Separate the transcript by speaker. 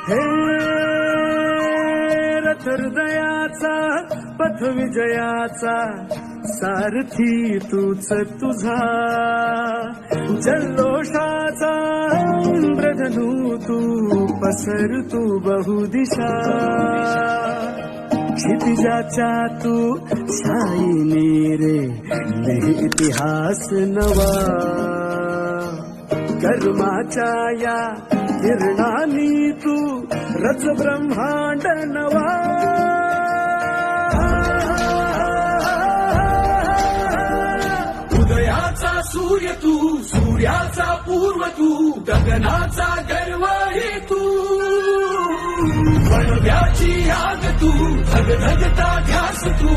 Speaker 1: हे रथ हृदयाचा पथ विजयाचा सारथी तूच तुझा, जल्लोषाचा इंद्रधनू तू पसर तू बहुदिशा, क्षितिजाच्या तू शाईनी रे लिह इतिहास नवा, कर्माच्या या किरणानी तू रच ब्रह्मांड नवा.
Speaker 2: उदयाचा सूर्य तू, सूर्याचा पूर्व तू, गगनाचा गर्वही तू, वणव्याची आग तू, धगधगता ध्यास तू.